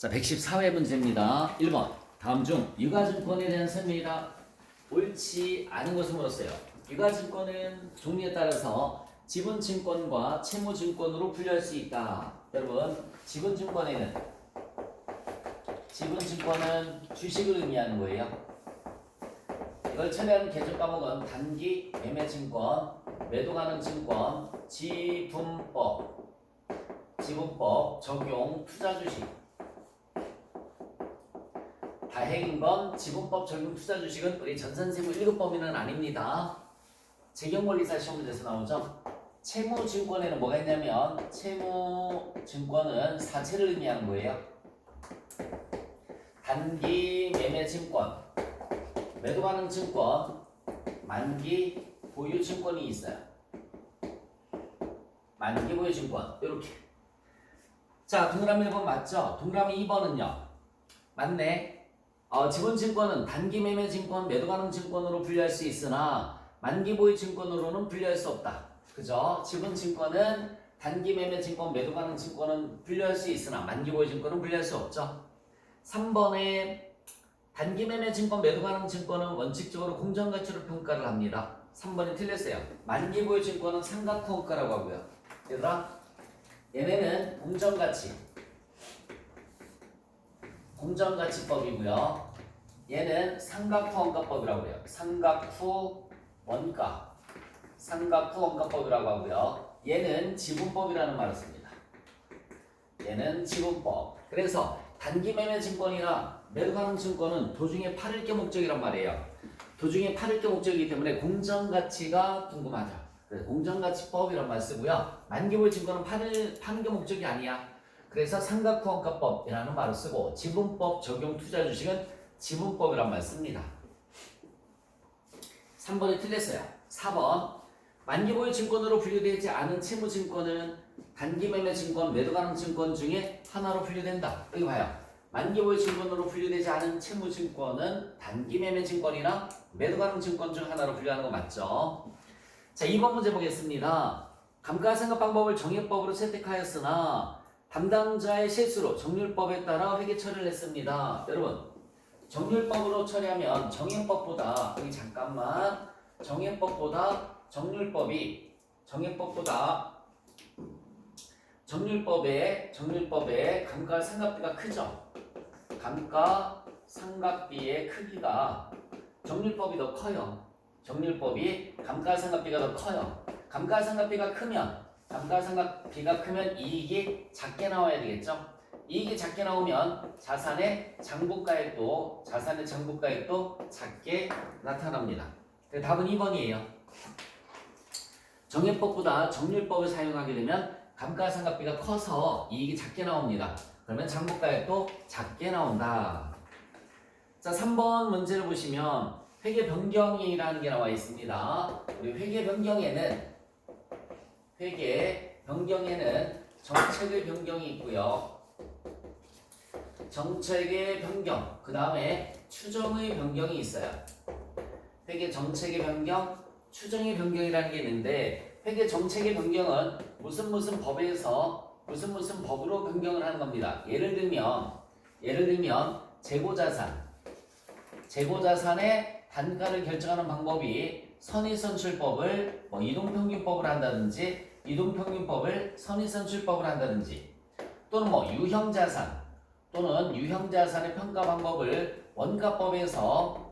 자, 114회 문제입니다. 1번. 다음 중 유가증권에 대한 설명이다. 옳지 않은 것을 물었어요. 유가증권은 종류에 따라서 지분증권과 채무증권으로 분류할 수 있다. 여러분, 지분증권은 주식을 의미하는 거예요. 이걸 처리하는 개조 과목은 단기 매매증권, 매도가능증권, 지분법 적용 투자주식. 다행인 건 지분법 적용 투자주식은 우리 전산세무 1급 범위는 아닙니다. 재경원리사 시험 문제에서 나오죠. 채무증권에는 뭐가 있냐면 채무증권은 사채를 의미하는 거예요. 단기 매매증권, 매도가능증권, 만기 보유증권이 있어요. 만기 보유증권 이렇게. 자, 동그라미 1번 맞죠? 동그라미 2번은요. 맞네. 지분증권은 단기 매매증권, 매도가능증권으로 분류할 수 있으나 만기 보유증권으로는 분류할 수 없다. 그죠? 지분증권은 단기 매매증권, 매도가능증권은 분류할 수 있으나 만기 보유증권은 분류할 수 없죠. 3번에 단기 매매증권, 매도가능증권은 원칙적으로 공정가치로 평가를 합니다. 3번이 틀렸어요. 만기 보유증권은 삼각후원가라고 하고요. 얘들아, 얘네는 공정가치법이고요. 얘는 삼각후원가법이라고 해요. 삼각후원가법이라고 하고요. 얘는 지분법이라는 말을 씁니다. 얘는 지분법. 그래서 단기 매매증권이나 매도가능증권은 도중에 팔을 게 목적이란 말이에요. 도중에 팔을 게 목적이기 때문에 공정가치가 궁금하죠. 그래서 공정가치법이란 말 쓰고요. 만기보유증권은 파는 게 목적이 아니야. 그래서 삼각후원가법이라는 말을 쓰고 지분법 적용 투자주식은 지분법이란 말 씁니다. 3번이 틀렸어요. 4번. 만기보유증권으로 분류되지 않은 채무증권은 단기매매증권, 매도가능증권 중에 하나로 분류된다. 여기 봐요. 만기보유증권으로 분류되지 않은 채무증권은 단기매매증권이나 매도가능증권 중 하나로 분류하는 거 맞죠? 자, 2번 문제 보겠습니다. 감가상각 방법을 정액법으로 채택하였으나 담당자의 실수로 정률법에 따라 회계 처리를 했습니다. 여러분, 정률법으로 처리하면 정액법보다 여기 잠깐만 정률법에 감가상각비가 크죠. 감가상각비의 크기가 정률법이 더 커요. 정률법이 감가상각비가 더 커요. 감가상각비가 크면 이익이 작게 나와야 되겠죠. 이익이 작게 나오면 자산의 장부가액도 작게 나타납니다. 답은 2번이에요. 정액법보다 정률법을 사용하게 되면 감가상각비가 커서 이익이 작게 나옵니다. 그러면 장부가액도 작게 나온다. 자, 3번 문제를 보시면 회계 변경이라는 게 나와 있습니다. 우리 회계 변경에는 정책의 변경이 있고요. 정책의 변경, 그 다음에 추정의 변경이 있어요. 회계 정책의 변경, 추정의 변경이라는 게 있는데 회계 정책의 변경은 무슨 법으로 변경을 하는 겁니다. 예를 들면 재고자산의 단가를 결정하는 방법이 선의선출법을 이동평균법을 한다든지 이동평균법을 선의선출법을 한다든지 또는 유형자산의 평가 방법을 원가법에서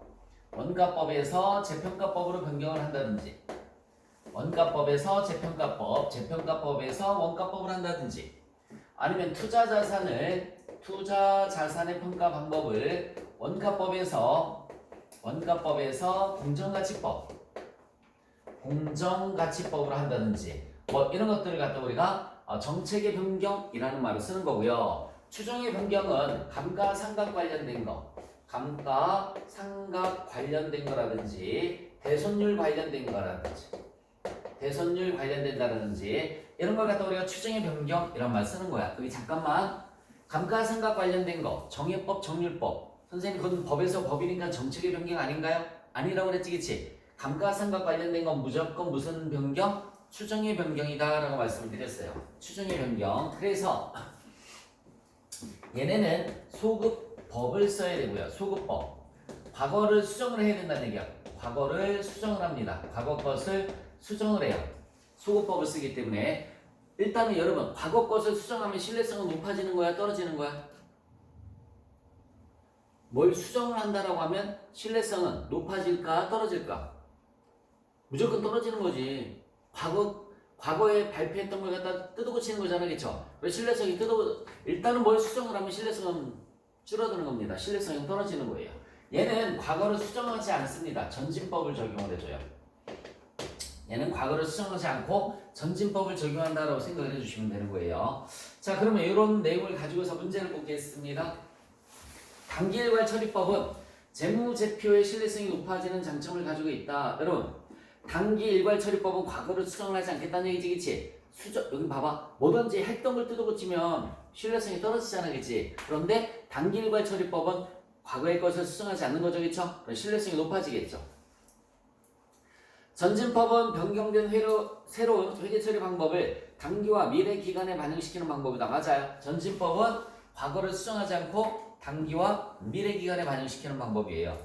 재평가법으로 변경을 한다든지 재평가법에서 원가법을 한다든지 아니면 투자자산의 평가 방법을 원가법에서 공정가치법으로 한다든지 이런 것들을 갖다 우리가 정책의 변경이라는 말을 쓰는 거고요. 추정의 변경은 감가상각 관련된 거라든지 대손율 관련된다든지 이런 걸 갖다 우리가 추정의 변경이란 말 쓰는 거야. 여기 잠깐만 감가상각 관련된 거 정액법, 정률법 선생님 그건 법에서 법이니까 정책의 변경 아닌가요? 아니라고 그랬지, 그치? 감가상각 관련된 건 무조건 무슨 변경? 추정의 변경이다 라고 말씀을 드렸어요. 추정의 변경. 그래서 얘네는 소급법을 써야 되고요. 소급법. 과거를 수정을 해야 된다는 얘기야. 과거를 수정을 합니다. 과거 것을 수정을 해요. 소급법을 쓰기 때문에 일단은 여러분 과거 것을 수정하면 신뢰성은 높아지는 거야? 떨어지는 거야? 뭘 수정을 한다라고 하면 신뢰성은 높아질까? 떨어질까? 무조건 떨어지는 거지. 과거에 발표했던 걸 갖다 뜯어고치는 거잖아, 그쵸? 그래서 신뢰성이 일단은 뭘 수정을 하면 신뢰성은 줄어드는 겁니다. 신뢰성이 떨어지는 거예요. 얘는 과거를 수정하지 않습니다. 전진법을 적용을 해줘요. 얘는 과거를 수정하지 않고 전진법을 적용한다라고 생각을 해주시면 되는 거예요. 자, 그러면 이런 내용을 가지고서 문제를 보겠습니다. 단기일괄 처리법은 재무제표의 신뢰성이 높아지는 장점을 가지고 있다. 여러분, 단기일괄 처리법은 과거를 수정을 하지 않겠다는 얘기지, 그치? 여기 봐봐. 뭐든지 했던 걸 뜯어고치면 신뢰성이 떨어지잖아, 그치? 그런데 단기일괄 처리법은 과거의 것을 수정하지 않는 거죠, 그쵸? 그럼 신뢰성이 높아지겠죠. 전진법은 변경된 새로운 회계처리 방법을 단기와 미래 기간에 반영시키는 방법이다. 맞아요. 전진법은 과거를 수정하지 않고 단기와 미래 기간에 반영시키는 방법이에요.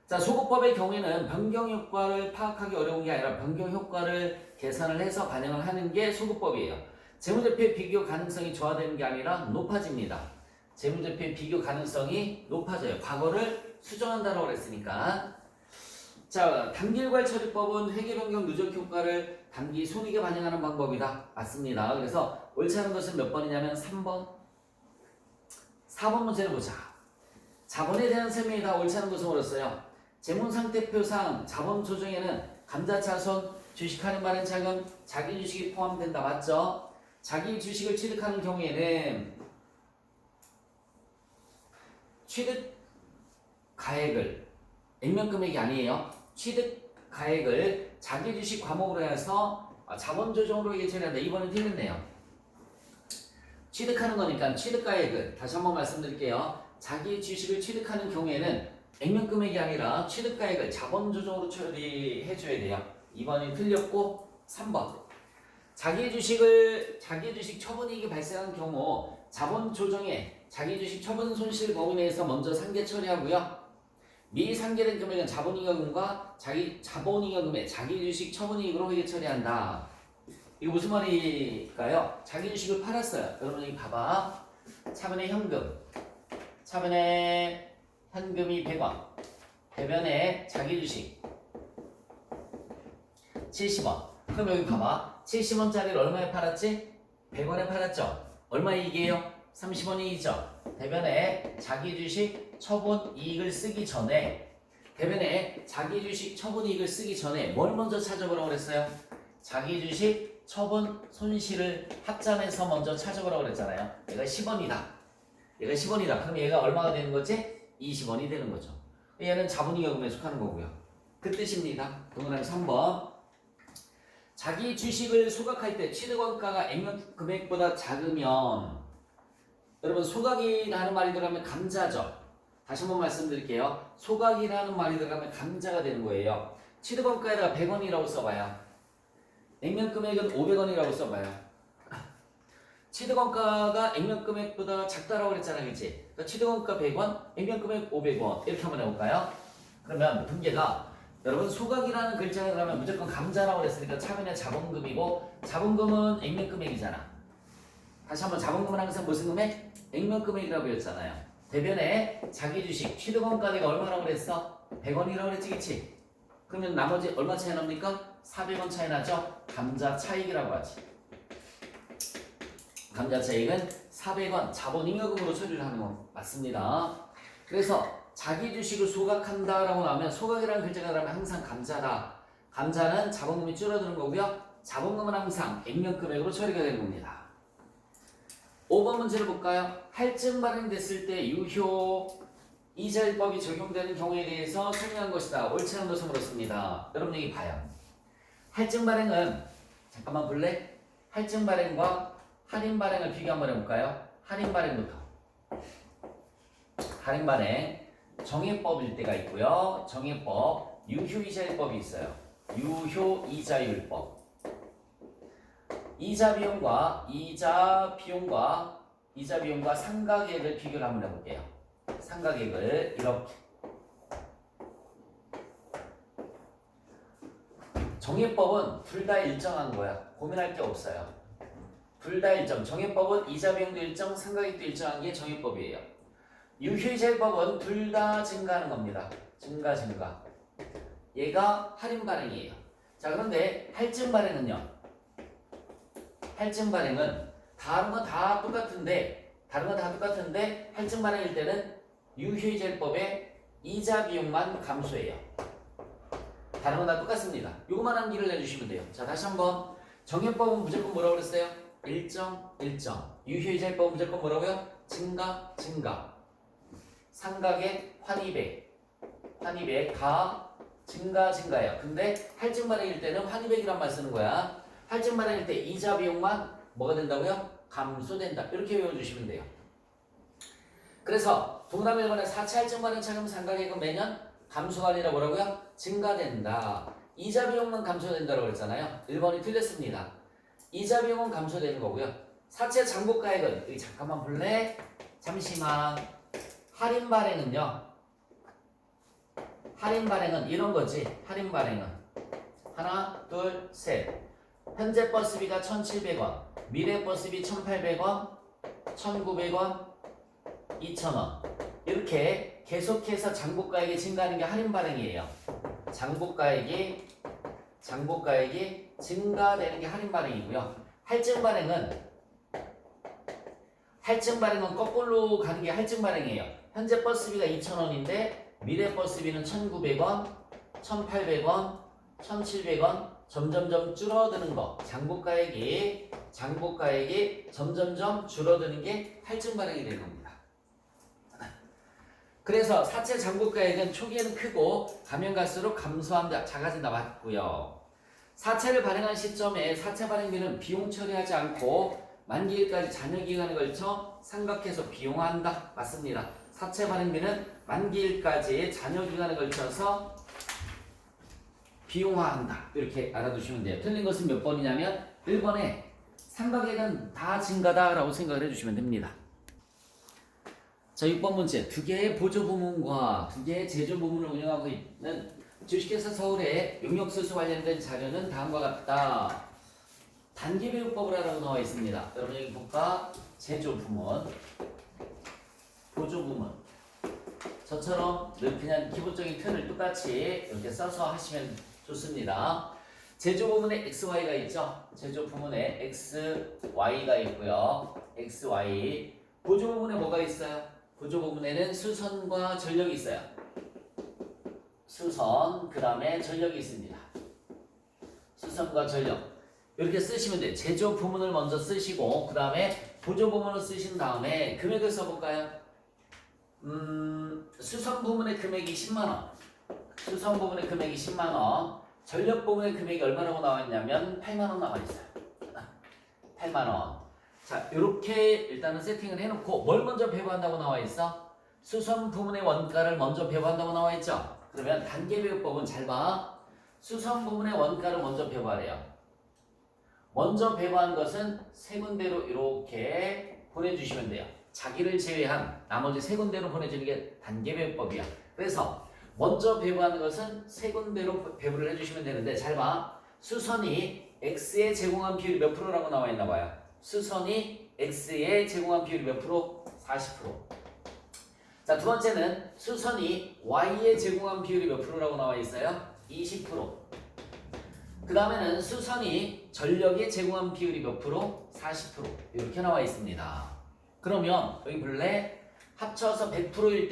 자, 소급법의 경우에는 변경 효과를 파악하기 어려운 게 아니라 변경 효과를 계산을 해서 반영을 하는 게 소급법이에요. 재무제표의 비교 가능성이 저하되는 게 아니라 높아집니다. 재무제표의 비교 가능성이 높아져요. 과거를 수정한다고 그랬으니까. 자, 단기일괄 처리법은 회계변경 누적 효과를 단기 손익에 반영하는 방법이다. 맞습니다. 그래서 옳지 않은 것은 몇 번이냐면 3번. 4번 문제를 보자. 자본에 대한 설명이 다 옳지 않은 것은 옳았어요. 재무상태표상 자본 조정에는 감자차손, 주식 할인 발행 차금, 자기 주식이 포함된다. 맞죠? 자기 주식을 취득하는 경우에는 취득 가액을 액면 금액이 아니에요. 취득 가액을 자기 주식 과목으로 해서 자본 조정으로 이게 처리한다. 이번엔 틀렸네요. 취득하는 거니까 취득 가액을 다시 한번 말씀드릴게요. 자기 주식을 취득하는 경우에는 액면 금액이 아니라 취득 가액을 자본 조정으로 처리해 줘야 돼요. 2번이 틀렸고 3번. 자기 주식 처분이익이 발생한 경우 자본 조정에 자기 주식 처분 손실 범위 내에서 먼저 상계 처리하고요. 미상계된 금액은 자본잉여금과 자본잉여금의 자기 주식 처분이익으로 회계 처리한다. 이거 무슨 말일까요? 자기 주식을 팔았어요. 여러분 여기 봐봐. 차변에 현금이 100원. 대변에 자기 주식 70원. 그럼 여기 봐봐. 70원짜리를 얼마에 팔았지? 100원에 팔았죠. 얼마 이익이에요? 30원이익이죠. 대변에 자기 주식 처분 이익을 쓰기 전에 뭘 먼저 찾아보라고 그랬어요? 자기 주식 처분 손실을 합산해서 먼저 찾아보라고 그랬잖아요. 얘가 10원이다. 그럼 얘가 얼마가 되는 거지? 20원이 되는 거죠. 얘는 자본잉여금에 속하는 거고요. 그 뜻입니다. 동그라미 3번. 자기 주식을 소각할 때 취득원가가 액면 금액보다 작으면, 여러분 소각이라는 말이 들어가면 감자죠. 다시 한번 말씀드릴게요. 소각이라는 말이 들어가면 감자가 되는 거예요. 취득원가에다가 100원이라고 써봐요. 액면 금액은 500원이라고 써봐요. 취득원가가 액면 금액보다 작다라고 그랬잖아요, 그치? 그러니까 취득원가 100원, 액면 금액 500원 이렇게 한번 해볼까요? 그러면 분계가 여러분 소각이라는 글자가 들어가면 무조건 감자라고 그랬으니까 차변에 자본금이고, 자본금은 액면 금액이잖아. 다시 한번 자본금은 항상 무슨 금액? 액면 금액이라고 했잖아요. 대변에 자기 주식 취득원가 내가 얼마라고 그랬어? 100원이라고 그랬지, 그치? 그러면 나머지 얼마 차이 납니까? 400원 차이 나죠? 감자 차익이라고 하지. 감자 차익은 400원 자본잉여금으로 처리를 하는 거 맞습니다. 그래서 자기 주식을 소각한다라고 나오면, 소각이라는 글자가 나오면 항상 감자다. 감자는 자본금이 줄어드는 거고요. 자본금은 항상 액면 금액으로 처리가 되는 겁니다. 5번 문제를 볼까요? 할증 발행됐을 때 유효 이자율법이 적용되는 경우에 대해서 설명한 것이다. 옳지 않은 것은 그렇습니다. 여러분 여기 봐요. 할증 발행은, 잠깐만 볼래? 할증 발행과 할인 발행을 비교 한번 해볼까요? 할인 발행부터. 할인 발행 정액법일 때가 있고요. 정액법, 유효이자율법이 있어요. 유효이자율법. 이자 비용과 이자 비용과 상가계획을 비교를 한번 해볼게요. 상가계획을 이렇게 정해법은 둘 다 일정한 거야. 고민할 게 없어요. 둘 다 일정. 정해법은 이자 비용도 일정, 상가계획도 일정한 게 정해법이에요. 유효이자율법은 둘 다 증가하는 겁니다. 증가. 얘가 할인 발행이에요. 자, 그런데 할증 발행은요. 할증 발행은 다른 건 다 똑같은데 할증 발행일 때는 유효이자율법의 이자 비용만 감소해요. 다른 건 다 똑같습니다. 요것만 암기를 해주시면 돼요. 자, 다시 한번 정해법은 무조건 뭐라고 그랬어요? 일정. 유효이자율법은 무조건 뭐라고요? 증가. 상각의 환입액 가 증가예요. 근데 할증 발행일 때는 환입액이란 말 쓰는 거야. 할증 발행일 때 이자 비용만 뭐가 된다고요? 감소된다. 이렇게 외워주시면 돼요. 그래서 동그라미 1번에 4차 할증 발행 차금 상각액은 매년 감소가 아니라 뭐라고요? 증가된다. 이자 비용만 감소된다고 그랬잖아요. 1번이 틀렸습니다. 이자 비용은 감소되는 거고요. 4차 장부가액은 여기 잠깐만 볼래? 잠시만. 할인 발행은요. 할인 발행은 이런 거지. 할인 발행은 하나, 둘, 셋. 현재 버스비가 1,700원, 미래 버스비 1,800원, 1,900원, 2,000원. 이렇게 계속해서 장부가액이 증가하는 게 할인 발행이에요. 장부가액이 증가되는 게 할인 발행이고요. 할증 발행은 거꾸로 가는 게 할증 발행이에요. 현재 버스비가 2,000원인데 미래 버스비는 1,900원, 1,800원, 1,700원 점점점 줄어드는 거. 장부가액이 점점점 줄어드는 게 할증 발행이 되는 겁니다. 그래서 사채 장부가액은 초기에는 크고 가면 갈수록 감소한다, 작아진다 맞고요. 사채를 발행한 시점에 사채 발행비는 비용 처리하지 않고 만기일까지 잔여 기간에 걸쳐 상각해서 비용한다. 맞습니다. 사채 발행비는 만기일까지 잔여 기간에 걸쳐서 비용화한다. 이렇게 알아두시면 돼요. 틀린 것은 몇 번이냐면 1번에 상각액은 다 증가다라고 생각을 해주시면 됩니다. 자, 6번 문제. 2개의 보조 부문과 2개의 제조 부문을 운영하고 있는 주식회사 서울의 용역수수 관련된 자료는 다음과 같다. 단기배우법을 하라고 나와 있습니다. 여러분 여기 볼까? 제조 부문, 보조 부문. 저처럼 늘 그냥 기본적인 틀을 똑같이 이렇게 써서 하시면 좋습니다. 제조 부문에 XY가 있죠? 제조 부문에 XY가 있고요. XY. 보조 부문에 뭐가 있어요? 보조 부문에는 수선과 전력이 있어요. 수선, 그 다음에 전력이 있습니다. 수선과 전력. 이렇게 쓰시면 돼요. 제조 부문을 먼저 쓰시고 그 다음에 보조 부문을 쓰신 다음에 금액을 써볼까요? 수선 부문의 금액이 10만원. 수선 부문의 금액이 10만원. 전력 부문의 금액이 얼마라고 나와있냐면 8만원 나와있어요. 8만원. 자, 이렇게 일단은 세팅을 해놓고 뭘 먼저 배부한다고 나와있어? 수선 부문의 원가를 먼저 배부한다고 나와있죠? 그러면 단계배우법은 잘 봐. 수선 부문의 원가를 먼저 배부하래요. 먼저 배부한 것은 세 군데로 이렇게 보내주시면 돼요. 자기를 제외한 나머지 세 군데로 보내주는 게 단계배부법이야. 그래서 먼저 배부하는 것은 세 군데로 배부를 해주시면 되는데 잘 봐. 수선이 X에 제공한 비율이 몇 프로라고 나와 있나 봐요. 수선이 X에 제공한 비율이 몇 프로? 40%. 자, 두 번째는 수선이 Y에 제공한 비율이 몇 프로라고 나와 있어요? 20%. 그 다음에는 수선이 전력에 제공한 비율이 몇 프로? 40%. 이렇게 나와 있습니다. 그러면 여기 볼래? 합쳐서 100%일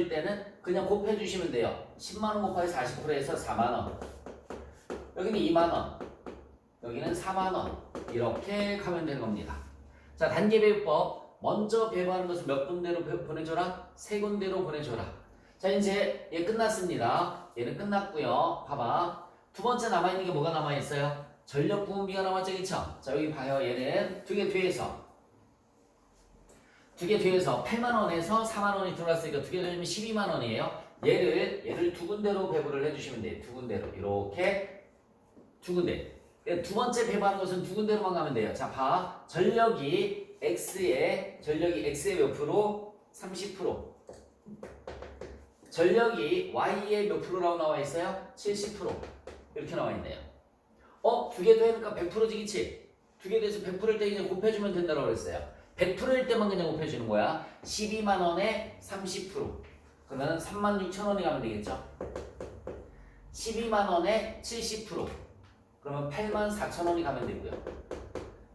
때는 그냥 곱해주시면 돼요. 10만원 곱하기 40%에서 4만원. 여기는 2만원. 여기는 4만원. 이렇게 가면 되는 겁니다. 자, 단계배우법. 먼저 배부하는 것을 몇 군데로 보내줘라? 세 군데로 보내줘라. 자, 이제 얘 끝났습니다. 얘는 끝났고요. 봐봐. 두 번째 남아있는 게 뭐가 남아있어요? 전력 부분비가 남았죠, 그쵸? 자, 여기 봐요. 얘는 두 개 뒤에서 8만원에서 4만원이 들어왔으니까 두 개 더하면 12만원이에요. 얘를 두 군데로 배부를 해주시면 돼요. 두 군데로. 이렇게 두 군데. 두 번째 배부하는 것은 두 군데로만 가면 돼요. 자, 봐. 전력이 X의 전력이 X의 몇 프로? 30%. 전력이 Y의 몇 프로라고 나와 있어요? 70%. 이렇게 나와 있네요. 두 개 더하니까 100%지겠지? 두 개 돼서 100%일 때 그냥 곱해주면 된다고 그랬어요. 100%일 때만 그냥 곱해주는 거야. 12만 원에 30%. 그러면 36,000원이 가면 되겠죠? 12만 원에 70%. 그러면 84,000원이 가면 되고요.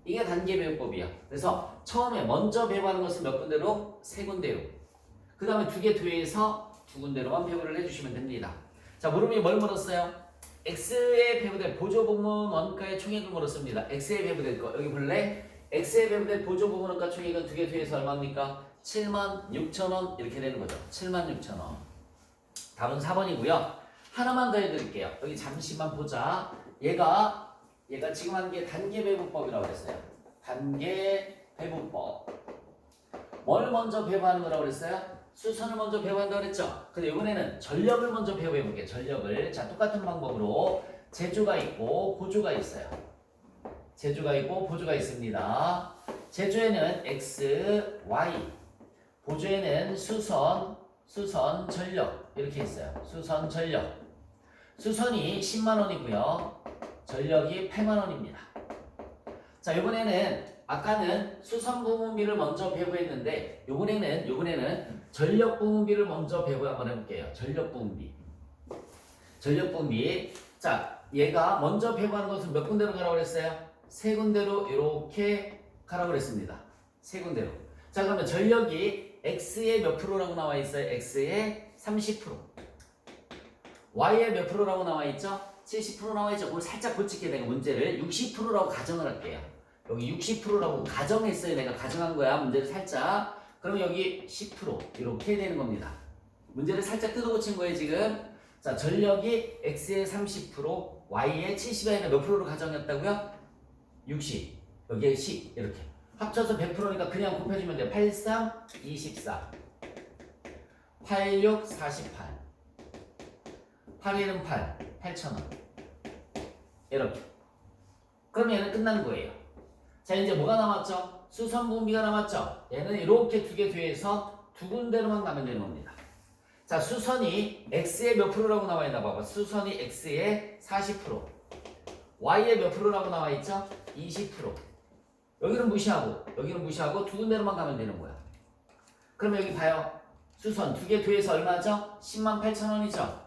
이게 단계 배분법이야. 그래서 처음에 먼저 배분하는 것은 몇 군데로? 세 군데로. 그 다음에 두 개 더해서 두 군데로만 배분을 해주시면 됩니다. 자, 물음이 뭘 물었어요? X에 배분될 보조부문 원가의 총액을 물었습니다. X에 배분될 거 여기 볼래? X에 배분될 보조부문 원가 총액은 두 개 더해서 얼마입니까? 76,000원 이렇게 되는 거죠. 76,000원. 답은 4번이고요. 하나만 더 해드릴게요. 여기 잠시만 보자. 얘가 지금 하는 게 단계 배분법이라고 했어요. 단계 배분법. 뭘 먼저 배분하는 거라고 그랬어요? 수선을 먼저 배분한다고 그랬죠? 근데 이번에는 전력을 먼저 배분해 볼게요. 전력을. 자, 똑같은 방법으로 제조가 있고 보조가 있어요. 제조가 있고 보조가 있습니다. 제조에는 X, Y. 보조에는 수선, 전력. 이렇게 있어요. 수선, 전력. 수선이 10만 원이고요. 전력이 8만 원입니다. 자, 이번에는 아까는 수선 부분비를 먼저 배분했는데 요번에는 전력 부분비를 먼저 배분 한번 해볼게요. 전력 부분비. 자, 얘가 먼저 배분하는 것은 몇 군데로 가라고 그랬어요? 세 군데로 이렇게 가라고 그랬습니다. 세 군데로. 자, 그러면 전력이 X의 몇 프로라고 나와 있어요? X의 30%. Y의 몇 프로라고 나와 있죠? 70% 나와 있죠? 그걸 살짝 고치게 내가 문제를 60%라고 가정을 할게요. 여기 60%라고 가정했어요. 내가 가정한 거야. 문제를 살짝. 그러면 여기 10% 이렇게 되는 겁니다. 문제를 살짝 뜯어 고친 거예요, 지금. 자, 전력이 X의 30%, Y의 70이 아니라 몇 프로로 가정했다고요? 60. 여기에 10. 이렇게. 합쳐서 100%니까 그냥 곱해주면 돼요. 83, 24. 86, 48. 81은 8. 8,000원. 이렇게. 그럼 얘는 끝난 거예요. 자, 이제 뭐가 남았죠? 수선 부분비가 남았죠? 얘는 이렇게 두 개 뒤에서 두 군데로만 가면 되는 겁니다. 자, 수선이 X의 몇 프로라고 나와 있나 봐봐. 수선이 X의 40%. Y의 몇 프로라고 나와 있죠? 20%. 여기는 무시하고 두 군데로만 가면 되는 거야. 그러면 여기 봐요. 수선 두 개 뒤에서 얼마죠? 108,000원이죠?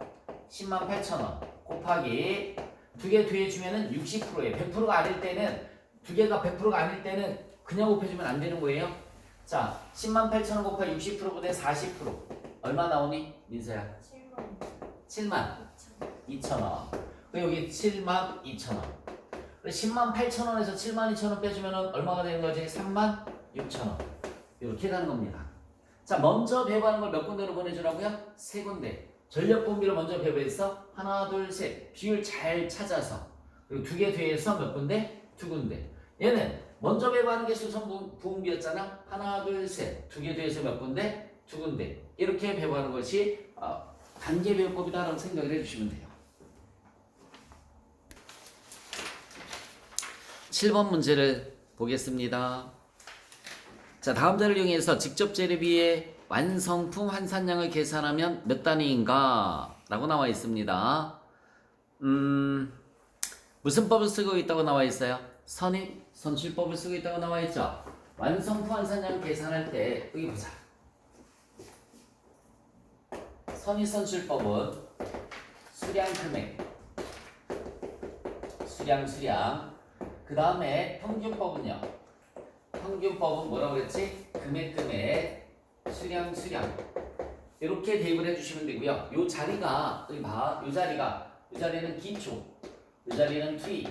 108,000원 곱하기 두 개 뒤에 주면은 60%예요. 100%가 아닐 때는 두 개가 100%가 아닐 때는 그냥 곱해주면 안 되는 거예요. 자, 108,000원 곱하기 60%분의 40%. 얼마 나오니? 민서야? 72,000원. 여기 72,000원. 108,000원에서 72,000원 빼주면 얼마가 되는 거지? 36,000원. 이렇게 가는 겁니다. 자, 먼저 배분하는 걸 몇 군데로 보내주라고요? 세 군데. 전력 분비를 먼저 배분해서 하나, 둘, 셋. 비율 잘 찾아서. 그리고 두 개 뒤에서 몇 군데? 두 군데. 얘는 먼저 배분하는 게 수선 부분비였잖아. 하나, 둘, 셋. 두 개 뒤에서 몇 군데? 두 군데. 이렇게 배분하는 것이 단계 배분법이다라고 생각을 해주시면 돼요. 7번 문제를 보겠습니다. 자, 다음 자를 이용해서 직접 재료비의 완성품 환산량을 계산하면 몇 단위인가? 라고 나와 있습니다. 무슨 법을 쓰고 있다고 나와 있어요? 선입, 선출법을 쓰고 있다고 나와 있죠? 완성품 환산량 계산할 때 여기 보자. 선입, 선출법은 수량, 금액, 수량. 그 다음에 평균법은요. 평균법은 뭐라고 그랬지? 금액, 수량. 이렇게 대입을 해주시면 되고요. 요 자리가 여기 봐. 요 자리는 기초, 요 자리는 투입,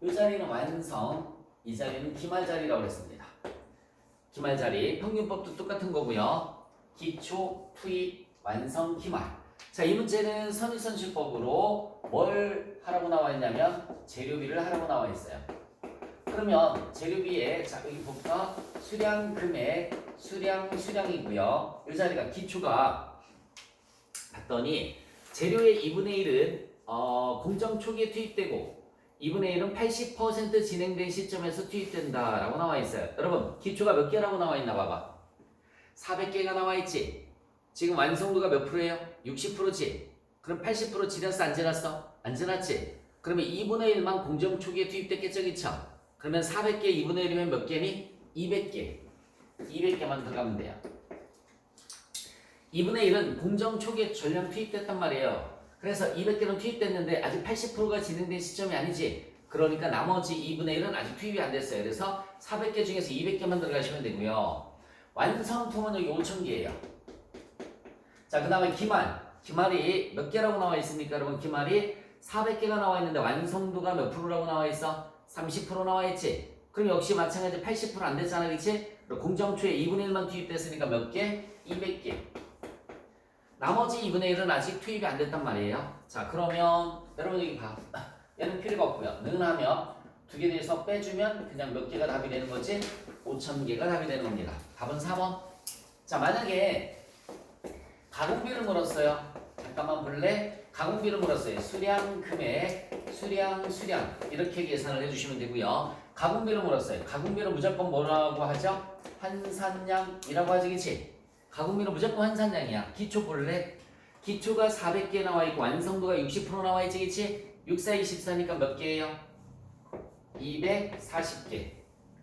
요 자리는 완성, 이 자리는 기말 자리라고 했습니다. 기말 자리. 평균법도 똑같은 거고요. 기초, 투입, 완성, 기말. 자, 이 문제는 선입선출법으로 뭘 하라고 나와 있냐면 재료비를 하라고 나와 있어요. 그러면 재료비에 자, 여기 볼까? 수량, 금액, 수량이고요. 이 자리가 기초가 봤더니 재료의 2분의 1은 공정 초기에 투입되고 2분의 1은 80% 진행된 시점에서 투입된다 라고 나와 있어요. 여러분 기초가 몇 개라고 나와 있나 봐봐. 400개가 나와 있지. 지금 완성도가 몇 프로예요? 60%지. 그럼 80% 지났어 안 지났어? 안 지났지. 그러면 2분의 1만 공정 초기에 투입됐겠죠, 그쵸? 그러면 400개 2분의 1이면 몇 개니? 200개. 200개만 들어가면 돼요. 2분의 1은 공정 초기에 전량 투입됐단 말이에요. 그래서 200개는 투입됐는데 아직 80%가 진행된 시점이 아니지. 그러니까 나머지 2분의 1은 아직 투입이 안 됐어요. 그래서 400개 중에서 200개만 들어가시면 되고요. 완성품은 여기 5000개예요. 자, 그 다음에 기말. 기말이 몇 개라고 나와 있습니까? 여러분 기말이 400개가 나와 있는데 완성도가 몇 프로라고 나와 있어? 30% 나와 있지. 그럼 역시 마찬가지 80% 안 됐잖아, 그치? 공정초에 2분의 1만 투입됐으니까 몇 개? 200개. 나머지 2분의 1은 아직 투입이 안 됐단 말이에요. 자, 그러면 여러분 여기 봐. 얘는 필요가 없고요. 는 하면 두 개 대해서 빼주면 그냥 몇 개가 답이 되는 거지? 5000개가 답이 되는 겁니다. 답은 4번. 자, 만약에 가공비를 물었어요. 잠깐만 볼래? 가공비를 물었어요. 수량, 금액, 수량 이렇게 계산을 해주시면 되고요. 가공비를 물었어요. 가공비를 무조건 뭐라고 하죠? 환산량이라고 하지, 그치? 가공비는 무조건 환산량이야. 기초 볼래? 기초가 400개 나와 있고 완성도가 60% 나와 있지, 그치? 6, 4, 24니까 몇 개예요? 240개.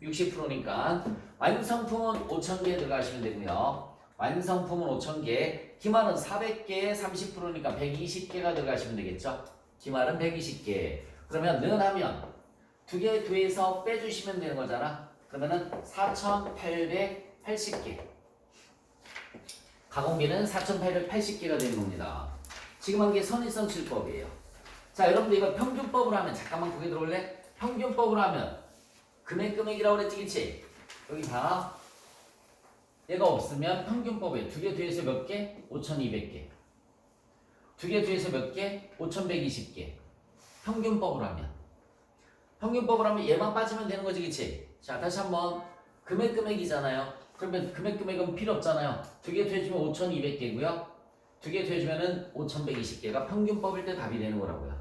60%니까 완성품은 5000개 들어가시면 되고요. 완성품은 5000개. 기말은 400개에 30%니까 120개가 들어가시면 되겠죠? 기말은 120개. 그러면 는 하면 두 개 더해서 빼주시면 되는 거잖아. 그러면은 4880개. 가공비는 4880개가 되는 겁니다. 지금 한 게 선의선출법이에요. 자, 여러분들 이거 평균법으로 하면 잠깐만 고개 들어올래? 평균법으로 하면 금액이라고 그랬지, 그치? 여기 봐. 얘가 없으면 평균법에 두 개 뒤에서 몇 개? 5200개. 두 개 뒤에서 몇 개? 5120개. 평균법으로 하면. 평균법으로 하면 얘만 빠지면 되는 거지, 그치? 자, 다시 한번. 금액이잖아요. 그러면 금액은 필요 없잖아요. 두 개 더해주면 5200개고요. 두 개 더해주면은 5120개가 평균법일 때 답이 되는 거라고요.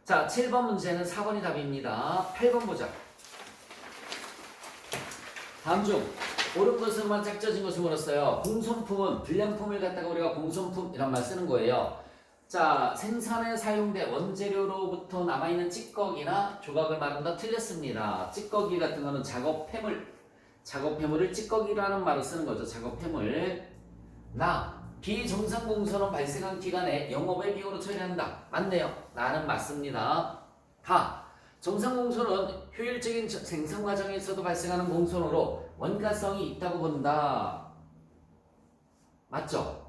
자, 7번 문제는 4번이 답입니다. 8번 보자. 다음 중 옳은 것으로만 짝져진 것을 물었어요. 공손품은 불량품을 갖다가 우리가 공손품 이란 말 쓰는 거예요. 자, 생산에 사용된 원재료로부터 남아있는 찌꺼기나 조각을 말한다. 틀렸습니다. 찌꺼기 같은 거는 작업 폐물을 찌꺼기라는 말을 쓰는 거죠. 작업 폐물. 비정상 공선은 발생한 기간에 영업의 비용으로 처리한다. 맞네요. 나는 맞습니다. 정상 공선은 효율적인 생산 과정에서도 발생하는 공선으로 원가성이 있다고 본다. 맞죠?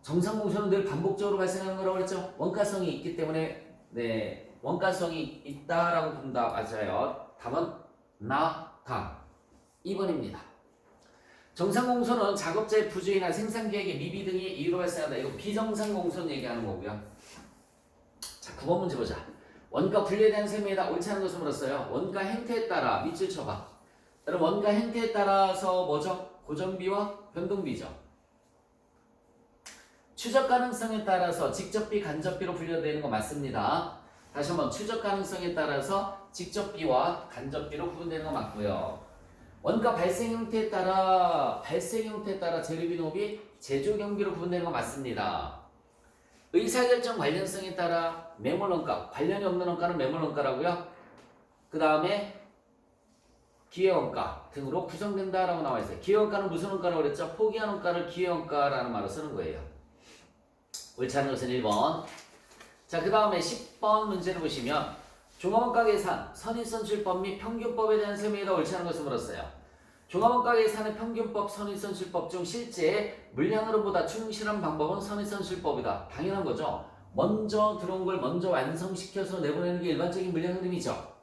정상 공선은 늘 반복적으로 발생하는 거라고 했죠? 원가성이 있기 때문에 네, 원가성이 있다라고 본다. 맞아요. 답은 다 2번입니다. 정상 공선은 작업자의 부주의나 생산 계획의 미비 등의 이유로 발생한다. 이거 비정상 공선 얘기하는 거고요. 자, 9번 문제 보자. 원가 분류에 대한 설명이다. 옳지 않은 것을 물었어요. 원가 행태에 따라 밑줄 쳐봐. 여러분 원가 행태에 따라서 뭐죠? 고정비와 변동비죠. 추적 가능성에 따라서 직접비, 간접비로 분류되는 거 맞습니다. 다시 한번 추적 가능성에 따라서 직접비와 간접비로 구분되는 거 맞고요. 원가 발생 형태에 따라 재료비, 노비, 제조 경비로 구분되는 거 맞습니다. 의사결정 관련성에 따라 매몰원가, 관련이 없는 원가는 매몰원가라고요. 그 다음에 기회원가 등으로 구성된다라고 나와 있어요. 기회원가는 무슨 원가라고 그랬죠? 포기한 원가를 기회원가라는 말로 쓰는 거예요. 옳지 않은 것은 1번. 자, 그 다음에 10번 문제를 보시면 종합원가 계산, 선인선출법 및 평균법에 대한 설명이다. 옳지 않은 것을 물었어요. 종합원가 계산의 평균법, 선인선출법 중 실제 물량으로보다 충실한 방법은 선인선출법이다. 당연한 거죠. 먼저 들어온 걸 먼저 완성시켜서 내보내는 게 일반적인 물량 흐름이죠.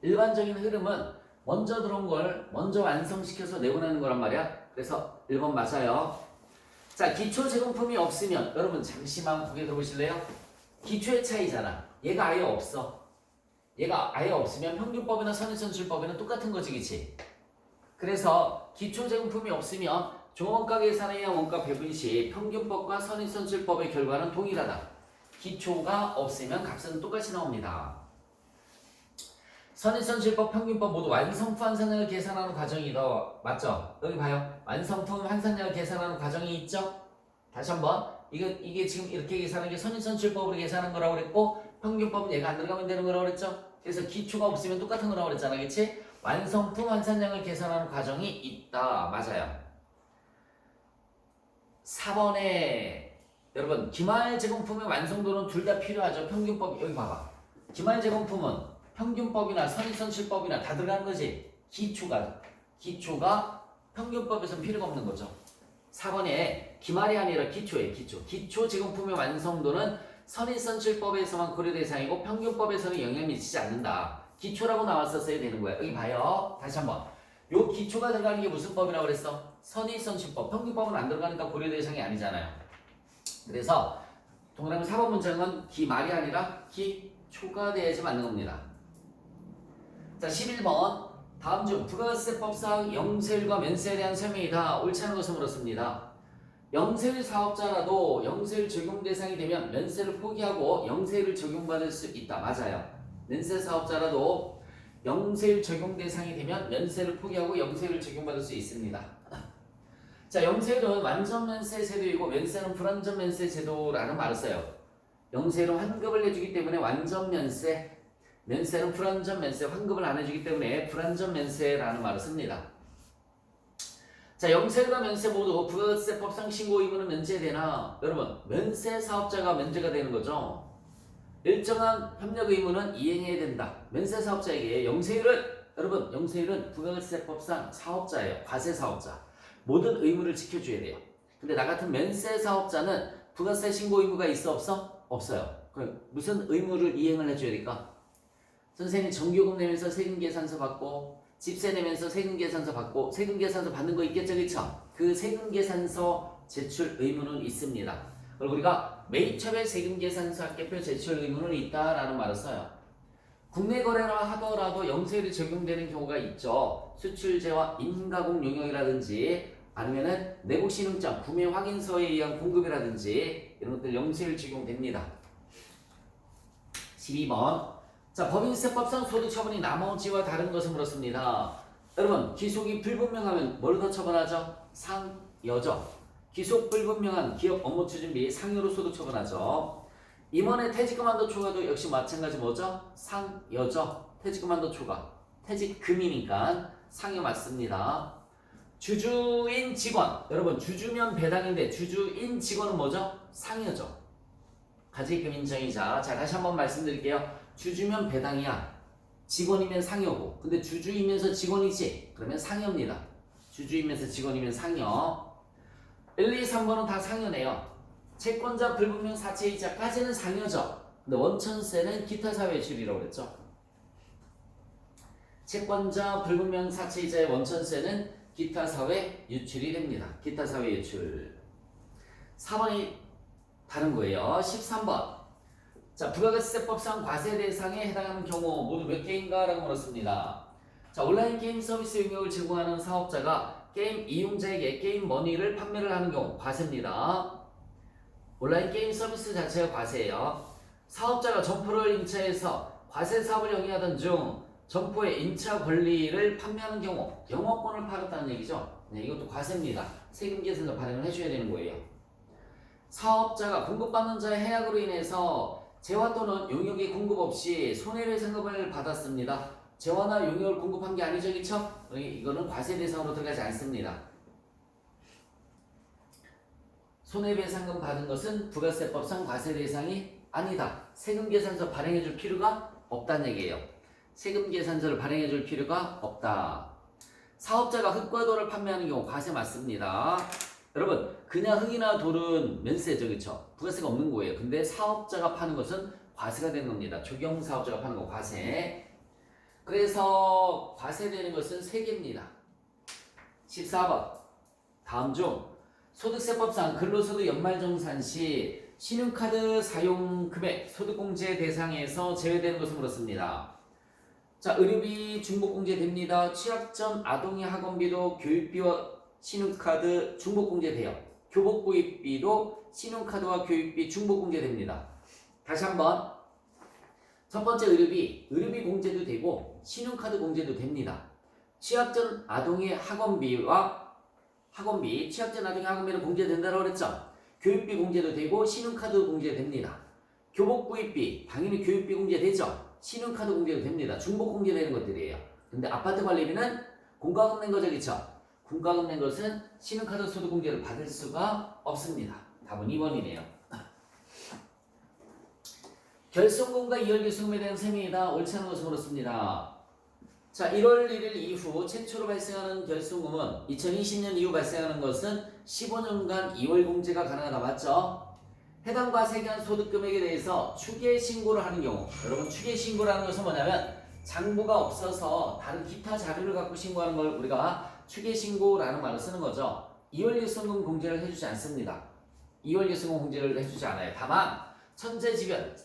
일반적인 흐름은 먼저 들어온 걸 먼저 완성시켜서 내보내는 거란 말이야. 그래서 1번 맞아요. 자, 기초 제공품이 없으면 여러분 잠시만 고개 들어보실래요? 기초의 차이잖아. 얘가 아예 없어. 얘가 아예 없으면 평균법이나 선인선출법에는 똑같은 거지, 그치? 그래서 기초 제공품이 없으면 종원가 계산에 의한 원가 배분 시 평균법과 선인선출법의 결과는 동일하다. 기초가 없으면 값은 똑같이 나옵니다. 선입선출법, 평균법 모두 완성품 환산량을 계산하는 과정이다. 맞죠? 여기 봐요. 완성품 환산량을 계산하는 과정이 있죠? 다시 한번. 이게 지금 이렇게 계산하는 게 선입선출법으로 계산한 거라고 그랬고, 평균법은 얘가 안 들어가면 되는 거라고 그랬죠? 그래서 기초가 없으면 똑같은 거라고 그랬잖아. 그치? 완성품 환산량을 계산하는 과정이 있다. 맞아요. 4번에 여러분 기말 제공품의 완성도는 둘 다 필요하죠. 평균법 여기 봐봐. 기말 제공품은 평균법이나 선입선출법이나 다 들어가는 거지. 기초가 평균법에서는 필요가 없는 거죠. 4번에 기말이 아니라 기초예요. 기초 제공품의 완성도는 선입선출법에서만 고려 대상이고 평균법에서는 영향을 미치지 않는다. 기초라고 나왔었어야 되는 거야. 여기 봐요. 다시 한번. 요 기초가 들어가는 게 무슨 법이라고 그랬어? 선입선출법. 평균법은 안 들어가니까 고려 대상이 아니잖아요. 그래서 동그라미 4번 문장은 기말이 아니라 기초가 돼야지 맞는 겁니다. 자, 11번. 다음 중 부가세법상 영세율과 면세에 대한 설명이 다 옳지 않은 것을 물었습니다. 영세율 사업자라도 영세율 적용 대상이 되면 면세를 포기하고 영세율을 적용받을 수 있다. 맞아요. 면세 사업자라도 영세율 적용 대상이 되면 면세를 포기하고 영세율을 적용받을 수 있습니다. 자, 영세율은 완전 면세 제도이고 면세는 불완전 면세 제도라는 말을 써요. 영세율은 환급을 해주기 때문에 완전 면세, 면세는 불완전 면세, 환급을 안 해주기 때문에 불완전 면세라는 말을 씁니다. 자, 영세율과 면세 모두 부가세법상 신고 의무는 면제되나 여러분 면세 사업자가 면제가 되는 거죠. 일정한 협력 의무는 이행해야 된다. 면세 사업자에게 여러분 영세율은 부가세법상 사업자예요. 과세 사업자. 모든 의무를 지켜줘야 돼요. 근데 나 같은 면세 사업자는 부가세 신고 의무가 있어 없어? 없어요. 그럼 무슨 의무를 이행을 해줘야 될까? 선생님 전기요금 내면서 세금계산서 받고 집세 내면서 세금계산서 받고 세금계산서 받는 거 있겠죠, 그쵸? 그 세금계산서 제출 의무는 있습니다. 그리고 우리가 매입처별 세금계산서 합계표 제출 의무는 있다라는 말을 써요. 국내 거래라 하더라도 영세율이 적용되는 경우가 있죠. 수출제와 인가공 용역이라든지 아니면은 내국신용장 구매 확인서에 의한 공급이라든지 이런 것들 영세율 적용됩니다. 12번. 자, 법인세법상 소득처분이 나머지와 다른 것은 물었습니다. 여러분, 기속이 불분명하면 뭘 더 처분하죠? 상여죠. 기속 불분명한 기업 업무 추진비 상여로 소득 처분하죠. 임원의 퇴직금한도 초과도 역시 마찬가지 뭐죠? 상여죠. 퇴직금한도 초과. 퇴직금이니까 상여 맞습니다. 주주인 직원. 여러분, 주주면 배당인데 주주인 직원은 뭐죠? 상여죠. 가지금 인정이자. 자, 다시 한번 말씀드릴게요. 주주면 배당이야. 직원이면 상여고. 근데 주주이면서 직원이지? 그러면 상여입니다. 주주이면서 직원이면 상여. 1, 2, 3번은 다 상여네요. 채권자 불분명 사채이자까지는 상여죠. 근데 원천세는 기타 사회 유출이라고 그랬죠. 채권자 불분명 사채이자의 원천세는 기타 사회 유출이 됩니다. 기타 사회 유출. 4번이 다른 거예요. 13번. 자, 부가세법상 과세 대상에 해당하는 경우 모두 몇 개인가? 라고 물었습니다. 자, 온라인 게임 서비스 용역을 제공하는 사업자가 게임 이용자에게 게임 머니를 판매를 하는 경우 과세입니다. 온라인 게임 서비스 자체가 과세예요. 사업자가 점포를 임차해서 과세 사업을 영위하던 중 점포의 임차 권리를 판매하는 경우 영업권을 팔았다는 얘기죠. 네, 이것도 과세입니다. 세금 계산서 발행을 해줘야 되는 거예요. 사업자가 공급받는 자의 해약으로 인해서 재화 또는 용역의 공급 없이 손해배상금을 받았습니다. 재화나 용역을 공급한 게 아니죠, 그쵸? 이거는 과세 대상으로 들어가지 않습니다. 손해배상금 받은 것은 부가세법상 과세 대상이 아니다. 세금계산서 발행해줄 필요가 없다는 얘기예요. 세금계산서를 발행해줄 필요가 없다. 사업자가 흙과 돌을 판매하는 경우 과세 맞습니다. 여러분, 그냥 흙이나 돌은 면세죠, 그쵸? 부가세가 없는 거예요. 근데 사업자가 파는 것은 과세가 되는 겁니다. 조경사업자가 파는 거 과세. 그래서 과세되는 것은 3개입니다. 14번. 다음 중 소득세법상 근로소득 연말정산 시 신용카드 사용 금액 소득공제 대상에서 제외되는 것을 물었습니다. 자, 의료비 중복공제 됩니다. 취업 전 아동의 학원비도 교육비와 신용카드 중복공제돼요. 교복구입비도 신용카드와 교육비 중복공제됩니다. 다시 한번. 첫 번째 의료비 공제도 되고 신용카드 공제도 됩니다. 취약전 아동의 취약전 아동의 학원비는 공제된다고 그랬죠. 교육비 공제도 되고 신용카드 공제됩니다. 교복 구입비 당연히 교육비 공제되죠. 신용카드 공제도 됩니다. 중복 공제되는 것들이에요. 근데 아파트 관리비는 공과금 낸 거죠, 그렇죠? 공과금 낸 것은 신용카드 소득 공제를 받을 수가 없습니다. 답은 2번이네요. 결손금과 이월 결손금에 대한 셈이다. 옳지 않은 것을 물었습니다. 자, 1월 1일 이후 최초로 발생하는 결손금은 2020년 이후 발생하는 것은 15년간 2월 공제가 가능하다. 맞죠? 해당 과세기한 소득 금액에 대해서 추계 신고를 하는 경우, 여러분 추계 신고라는 것은 뭐냐면 장부가 없어서 다른 기타 자료를 갖고 신고하는 걸 우리가 추계 신고라는 말을 쓰는 거죠. 2월 결손금 공제를 해주지 않습니다. 2월 결손금 공제를 해주지 않아요. 다만 천재지변,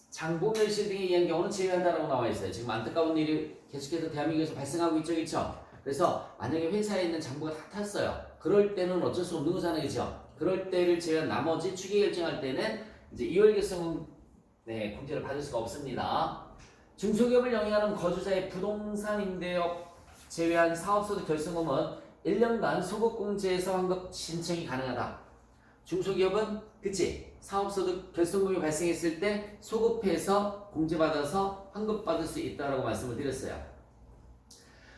장부 멸실 등에 의한 경우는 제외한다라고 나와 있어요. 지금 안타까운 일이 계속해서 대한민국에서 발생하고 있죠, 그렇죠? 그래서 만약에 회사에 있는 장부가 다 탔어요. 그럴 때는 어쩔 수 없는 거잖아요, 그렇죠? 그럴 때를 제외한 나머지 추계 결정할 때는 이제 2월 결손금 공제를 받을 수가 없습니다. 중소기업을 영위하는 거주자의 부동산 임대업 제외한 사업소득 결손금은 1년간 소급공제에서 환급 신청이 가능하다. 중소기업은 그치? 사업소득 결손금이 발생했을 때 소급해서 공제받아서 환급받을 수 있다고 말씀을 드렸어요.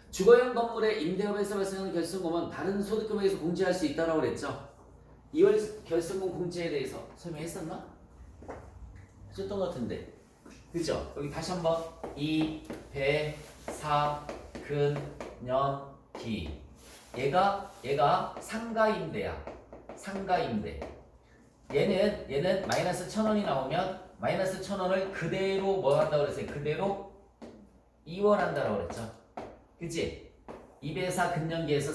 주거용 건물의 임대업에서 발생하는 결손금은 다른 소득금액에서 공제할 수 있다고 그랬죠. 2월 결손금 공제에 대해서 설명했었나? 하셨던 것 같은데. 그죠? 여기 다시 한번 이, 배, 사, 근, 년, 기. 얘가 상가임대야. 상가임대. 얘는 마이너스 1,000원이 나오면 마이너스 1,000원을 그대로 뭐 한다고 그랬어요? 그대로 이월한다고 그랬죠. 그치? 2배사 근년기에서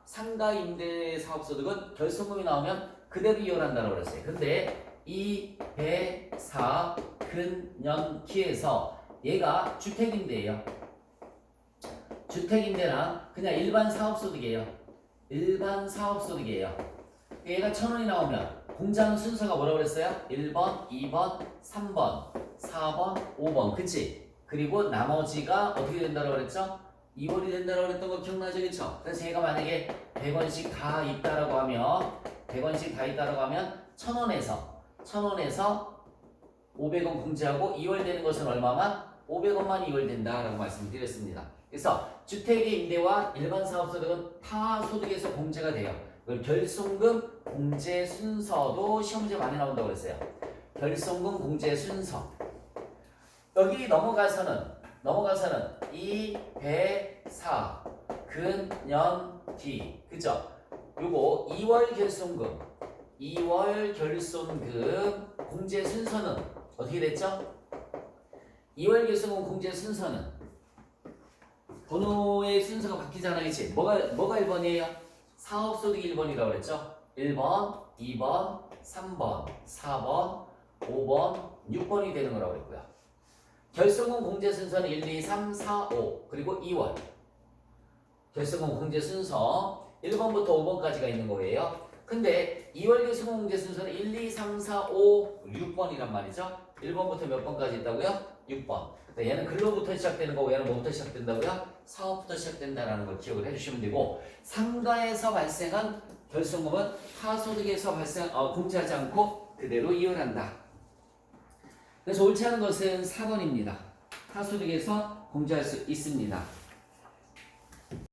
상가임대 사업소득은 결손금이 나오면 그대로 이월한다고 그랬어요. 근데 2배사 근년기에서 얘가 주택임대예요. 주택임대랑 그냥 일반 사업소득이에요. 일반 사업소득이에요. 얘가 1,000원이 나오면 공제하는 순서가 뭐라고 그랬어요? 1번, 2번, 3번, 4번, 5번. 그치? 그리고 나머지가 어떻게 된다고 그랬죠? 2월이 된다고 그랬던 거 기억나죠? 그쵸? 그래서 얘가 만약에 100원씩 다 있다라고 하면 1,000원에서 500원 공제하고 2월 되는 것은 얼마만? 500원만 2월 된다라고 말씀드렸습니다. 그래서 주택의 임대와 일반 사업소득은 타 소득에서 공제가 돼요. 결손금 공제 순서도 시험 문제 많이 나온다고 그랬어요. 결손금 공제 순서. 여기 넘어가서는 이, 배, 사, 근, 년, 기. 그죠? 요거 2월 결손금 공제 순서는 어떻게 됐죠? 2월 결손금 공제 순서는 번호의 순서가 바뀌잖아요. 그치? 뭐가 1번이에요? 사업소득 1번이라고 그랬죠? 1번, 2번, 3번, 4번, 5번, 6번이 되는 거라고 했고요. 결손금 공제 순서는 1, 2, 3, 4, 5 그리고 2월. 결손금 공제 순서 1번부터 5번까지가 있는 거예요. 근데 2월 결손금 공제 순서는 1, 2, 3, 4, 5, 6번이란 말이죠. 1번부터 몇 번까지 있다고요? 6번. 얘는 근로부터 시작되는 거고 얘는 뭐부터 시작된다고요? 사업부터 시작된다라는 걸 기억을 해주시면 되고, 상가에서 발생한 결손금은 하소득에서 공제하지 않고 그대로 이월한다. 그래서 옳지 않은 것은 4번입니다. 하소득에서 공제할 수 있습니다.